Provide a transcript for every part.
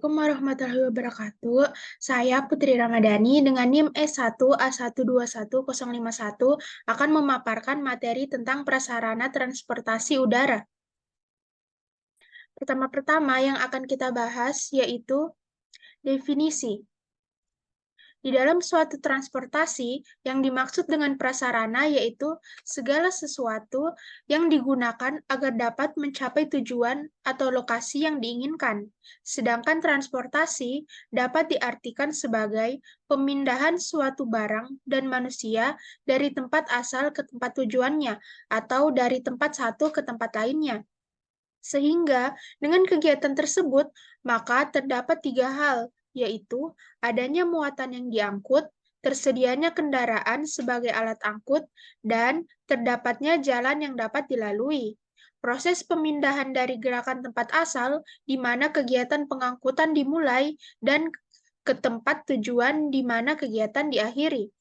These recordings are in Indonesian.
Assalamualaikum warahmatullahi wabarakatuh. Saya Putri Ramadhani dengan NIM S1A121051 akan memaparkan materi tentang prasarana transportasi udara. Pertama-tama yang akan kita bahas yaitu definisi. Di dalam suatu transportasi, yang dimaksud dengan prasarana yaitu segala sesuatu yang digunakan agar dapat mencapai tujuan atau lokasi yang diinginkan. Sedangkan transportasi dapat diartikan sebagai pemindahan suatu barang dan manusia dari tempat asal ke tempat tujuannya, atau dari tempat satu ke tempat lainnya. Sehingga dengan kegiatan tersebut, maka terdapat tiga hal, yaitu adanya muatan yang diangkut, tersedianya kendaraan sebagai alat angkut, dan terdapatnya jalan yang dapat dilalui. Proses pemindahan dari gerakan tempat asal, di mana kegiatan pengangkutan dimulai, dan ke tempat tujuan di mana kegiatan diakhiri.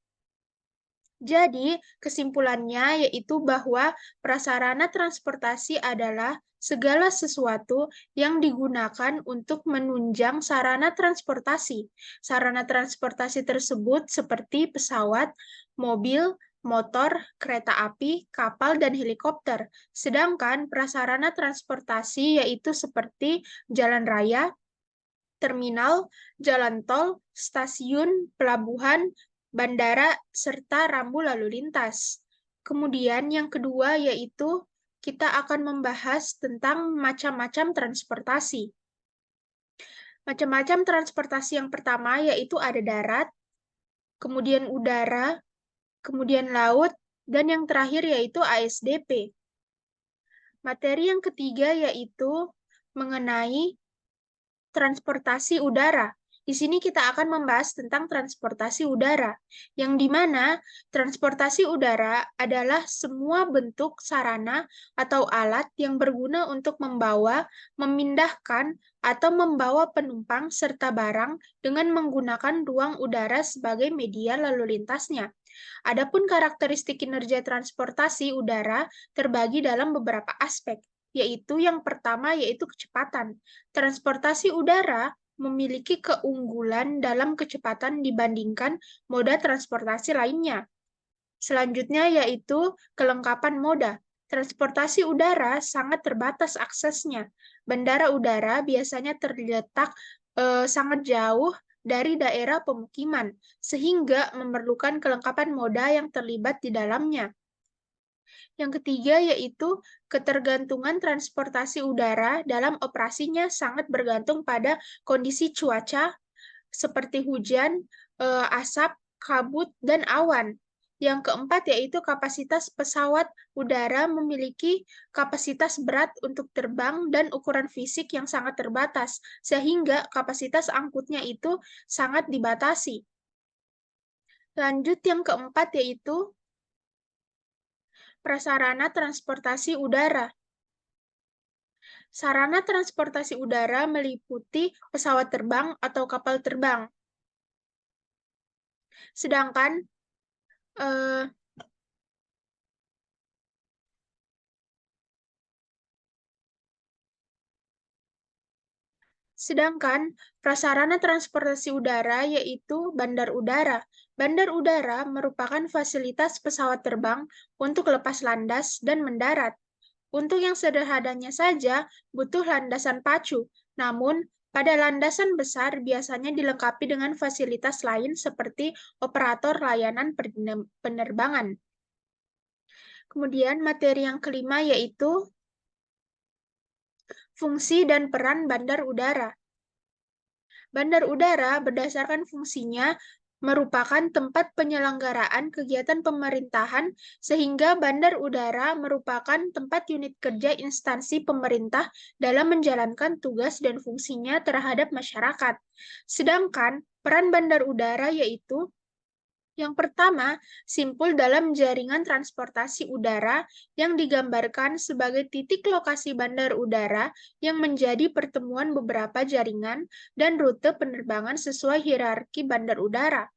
Jadi, kesimpulannya yaitu bahwa prasarana transportasi adalah segala sesuatu yang digunakan untuk menunjang sarana transportasi. Sarana transportasi tersebut seperti pesawat, mobil, motor, kereta api, kapal, dan helikopter. Sedangkan prasarana transportasi yaitu seperti jalan raya, terminal, jalan tol, stasiun, pelabuhan, bandara, serta rambu lalu lintas. Kemudian yang kedua yaitu kita akan membahas tentang macam-macam transportasi. Macam-macam transportasi yang pertama yaitu ada darat, kemudian udara, kemudian laut, dan yang terakhir yaitu ASDP. Materi yang ketiga yaitu mengenai transportasi udara. Di sini kita akan membahas tentang transportasi udara, yang di mana transportasi udara adalah semua bentuk sarana atau alat yang berguna untuk membawa, memindahkan, atau membawa penumpang serta barang dengan menggunakan ruang udara sebagai media lalu lintasnya. Adapun karakteristik kinerja transportasi udara terbagi dalam beberapa aspek, yaitu yang pertama yaitu kecepatan. Transportasi udara memiliki keunggulan dalam kecepatan dibandingkan moda transportasi lainnya. Selanjutnya yaitu kelengkapan moda. Transportasi udara sangat terbatas aksesnya. Bandara udara biasanya terletak sangat jauh dari daerah pemukiman, sehingga memerlukan kelengkapan moda yang terlibat di dalamnya. Yang ketiga yaitu ketergantungan transportasi udara dalam operasinya sangat bergantung pada kondisi cuaca seperti hujan, asap, kabut, dan awan. Yang keempat yaitu kapasitas pesawat udara memiliki kapasitas berat untuk terbang dan ukuran fisik yang sangat terbatas, sehingga kapasitas angkutnya itu sangat dibatasi. Lanjut yang keempat yaitu prasarana transportasi udara. Sarana transportasi udara meliputi pesawat terbang atau kapal terbang. Sedangkan prasarana transportasi udara yaitu bandar udara. Bandar udara merupakan fasilitas pesawat terbang untuk lepas landas dan mendarat. Untuk yang sederhananya saja, butuh landasan pacu. Namun, pada landasan besar biasanya dilengkapi dengan fasilitas lain seperti operator layanan penerbangan. Kemudian materi yang kelima yaitu fungsi dan peran bandar udara. Bandar udara berdasarkan fungsinya merupakan tempat penyelenggaraan kegiatan pemerintahan, sehingga bandar udara merupakan tempat unit kerja instansi pemerintah dalam menjalankan tugas dan fungsinya terhadap masyarakat. Sedangkan peran bandar udara yaitu yang pertama, simpul dalam jaringan transportasi udara yang digambarkan sebagai titik lokasi bandar udara yang menjadi pertemuan beberapa jaringan dan rute penerbangan sesuai hierarki bandar udara.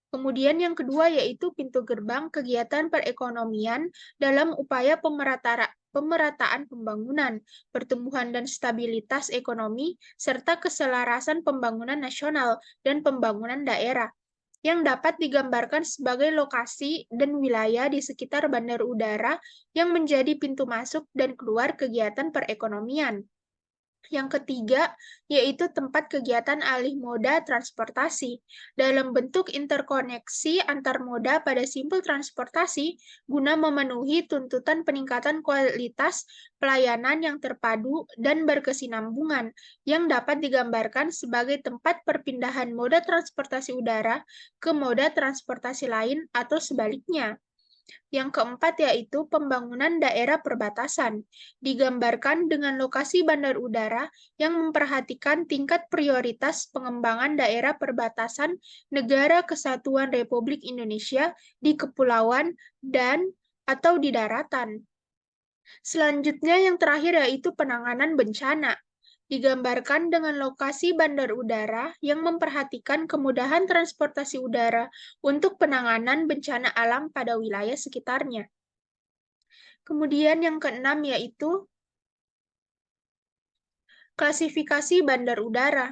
Kemudian yang kedua yaitu pintu gerbang kegiatan perekonomian dalam upaya pemerataan pembangunan, pertumbuhan dan stabilitas ekonomi, serta keselarasan pembangunan nasional dan pembangunan daerah, yang dapat digambarkan sebagai lokasi dan wilayah di sekitar bandar udara yang menjadi pintu masuk dan keluar kegiatan perekonomian. Yang ketiga, yaitu tempat kegiatan alih moda transportasi dalam bentuk interkoneksi antar moda pada simpul transportasi guna memenuhi tuntutan peningkatan kualitas pelayanan yang terpadu dan berkesinambungan yang dapat digambarkan sebagai tempat perpindahan moda transportasi udara ke moda transportasi lain atau sebaliknya. Yang keempat yaitu pembangunan daerah perbatasan, digambarkan dengan lokasi bandar udara yang memperhatikan tingkat prioritas pengembangan daerah perbatasan Negara Kesatuan Republik Indonesia di kepulauan dan atau di daratan. Selanjutnya yang terakhir yaitu penanganan bencana, digambarkan dengan lokasi bandar udara yang memperhatikan kemudahan transportasi udara untuk penanganan bencana alam pada wilayah sekitarnya. Kemudian yang keenam yaitu klasifikasi bandar udara.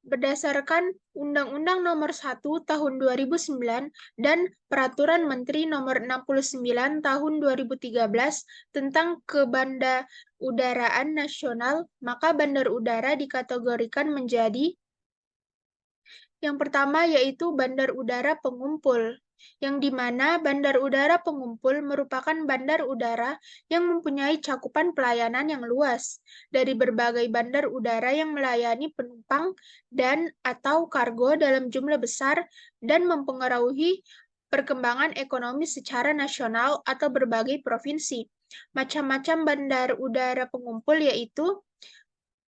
Berdasarkan Undang-Undang Nomor 1 Tahun 2009 dan Peraturan Menteri Nomor 69 Tahun 2013 tentang Kebandarudaraan Nasional, maka bandar udara dikategorikan menjadi yang pertama yaitu bandar udara pengumpul, yang di mana bandar udara pengumpul merupakan bandar udara yang mempunyai cakupan pelayanan yang luas dari berbagai bandar udara yang melayani penumpang dan atau kargo dalam jumlah besar dan mempengaruhi perkembangan ekonomi secara nasional atau berbagai provinsi. Macam-macam bandar udara pengumpul yaitu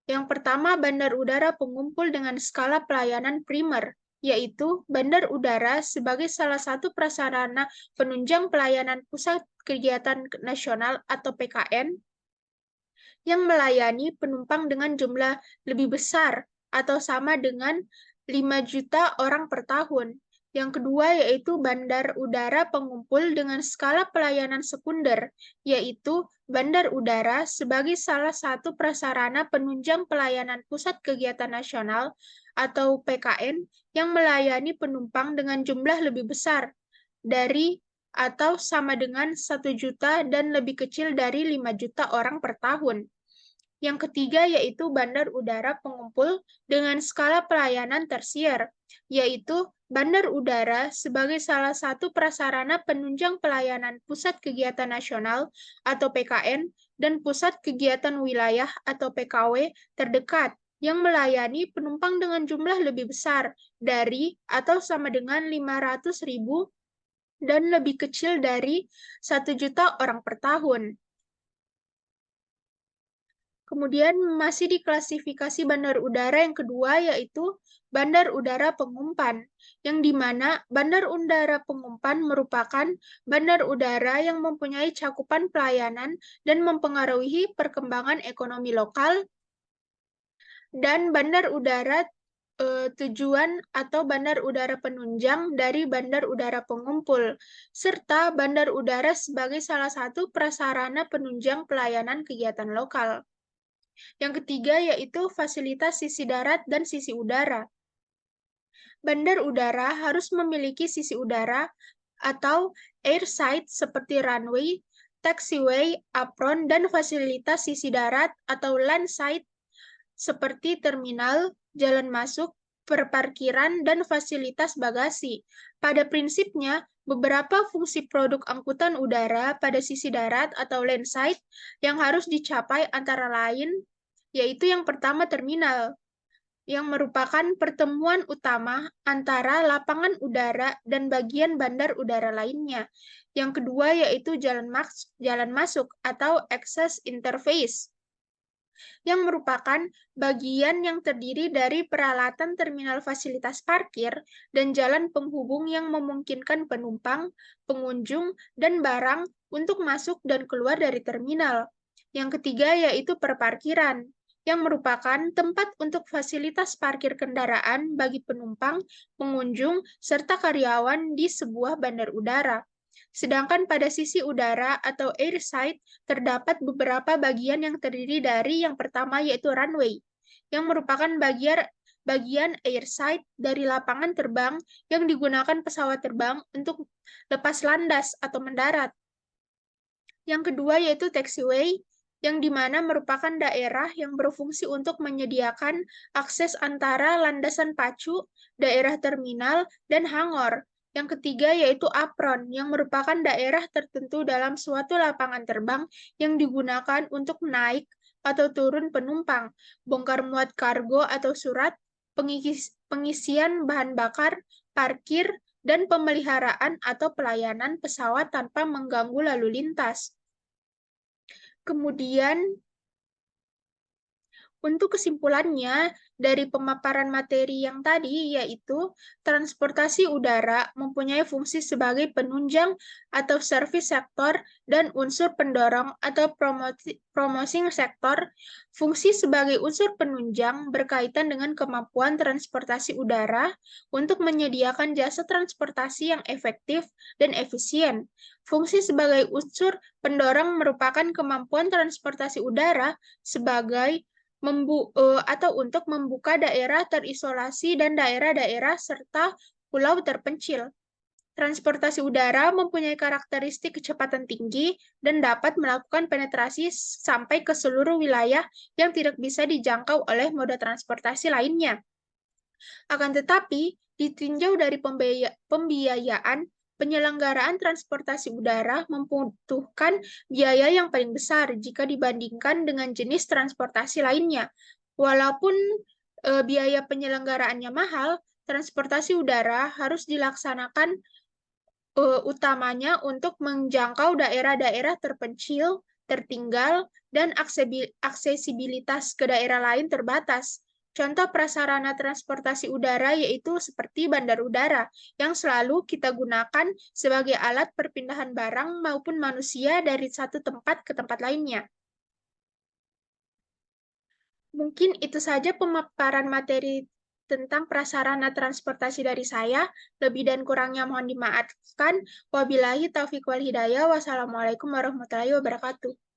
yang pertama, bandar udara pengumpul dengan skala pelayanan primer, yaitu bandar udara sebagai salah satu prasarana penunjang pelayanan pusat kegiatan nasional atau PKN yang melayani penumpang dengan jumlah lebih besar atau sama dengan 5 juta orang per tahun. Yang kedua yaitu bandar udara pengumpul dengan skala pelayanan sekunder, yaitu bandar udara sebagai salah satu prasarana penunjang pelayanan pusat kegiatan nasional atau PKN yang melayani penumpang dengan jumlah lebih besar dari atau sama dengan 1 juta dan lebih kecil dari 5 juta orang per tahun. Yang ketiga yaitu bandar udara pengumpul dengan skala pelayanan tersier, yaitu bandar udara sebagai salah satu prasarana penunjang pelayanan pusat kegiatan nasional atau PKN dan pusat kegiatan wilayah atau PKW terdekat yang melayani penumpang dengan jumlah lebih besar dari atau sama dengan 500.000 dan lebih kecil dari 1 juta orang per tahun. Kemudian masih diklasifikasi bandar udara yang kedua yaitu bandar udara pengumpan, yang di mana bandar udara pengumpan merupakan bandar udara yang mempunyai cakupan pelayanan dan mempengaruhi perkembangan ekonomi lokal, dan bandar udara tujuan atau bandar udara penunjang dari bandar udara pengumpul, serta bandar udara sebagai salah satu prasarana penunjang pelayanan kegiatan lokal. Yang ketiga yaitu fasilitas sisi darat dan sisi udara. Bandar udara harus memiliki sisi udara atau airside seperti runway, taxiway, apron, dan fasilitas sisi darat atau landside seperti terminal, jalan masuk, perparkiran, dan fasilitas bagasi. Pada prinsipnya, beberapa fungsi produk angkutan udara pada sisi darat atau landside yang harus dicapai antara lain yaitu yang pertama terminal, yang merupakan pertemuan utama antara lapangan udara dan bagian bandar udara lainnya. Yang kedua yaitu jalan masuk atau access interface, yang merupakan bagian yang terdiri dari peralatan terminal fasilitas parkir dan jalan penghubung yang memungkinkan penumpang, pengunjung, dan barang untuk masuk dan keluar dari terminal. Yang ketiga yaitu perparkiran, yang merupakan tempat untuk fasilitas parkir kendaraan bagi penumpang, pengunjung, serta karyawan di sebuah bandar udara. Sedangkan pada sisi udara atau airside terdapat beberapa bagian yang terdiri dari yang pertama yaitu runway, yang merupakan bagian airside dari lapangan terbang yang digunakan pesawat terbang untuk lepas landas atau mendarat. Yang kedua yaitu taxiway, yang dimana merupakan daerah yang berfungsi untuk menyediakan akses antara landasan pacu, daerah terminal, dan hangar. Yang ketiga yaitu apron, yang merupakan daerah tertentu dalam suatu lapangan terbang yang digunakan untuk naik atau turun penumpang, bongkar muat kargo atau surat, pengisian bahan bakar, parkir, dan pemeliharaan atau pelayanan pesawat tanpa mengganggu lalu lintas. Kemudian, untuk kesimpulannya, dari pemaparan materi yang tadi, yaitu transportasi udara mempunyai fungsi sebagai penunjang atau service sektor dan unsur pendorong atau promoting sektor. Fungsi sebagai unsur penunjang berkaitan dengan kemampuan transportasi udara untuk menyediakan jasa transportasi yang efektif dan efisien. Fungsi sebagai unsur pendorong merupakan kemampuan transportasi udara sebagai atau untuk membuka daerah terisolasi dan daerah-daerah serta pulau terpencil. Transportasi udara mempunyai karakteristik kecepatan tinggi dan dapat melakukan penetrasi sampai ke seluruh wilayah yang tidak bisa dijangkau oleh moda transportasi lainnya. Akan tetapi, ditinjau dari pembiayaan, penyelenggaraan transportasi udara membutuhkan biaya yang paling besar jika dibandingkan dengan jenis transportasi lainnya. Walaupun biaya penyelenggaraannya mahal, transportasi udara harus dilaksanakan utamanya untuk menjangkau daerah-daerah terpencil, tertinggal, dan aksesibilitas ke daerah lain terbatas. Contoh prasarana transportasi udara yaitu seperti bandar udara, yang selalu kita gunakan sebagai alat perpindahan barang maupun manusia dari satu tempat ke tempat lainnya. Mungkin itu saja pemaparan materi tentang prasarana transportasi dari saya. Lebih dan kurangnya mohon dimaafkan. Wabillahi taufiq wal hidayah. Wassalamualaikum warahmatullahi wabarakatuh.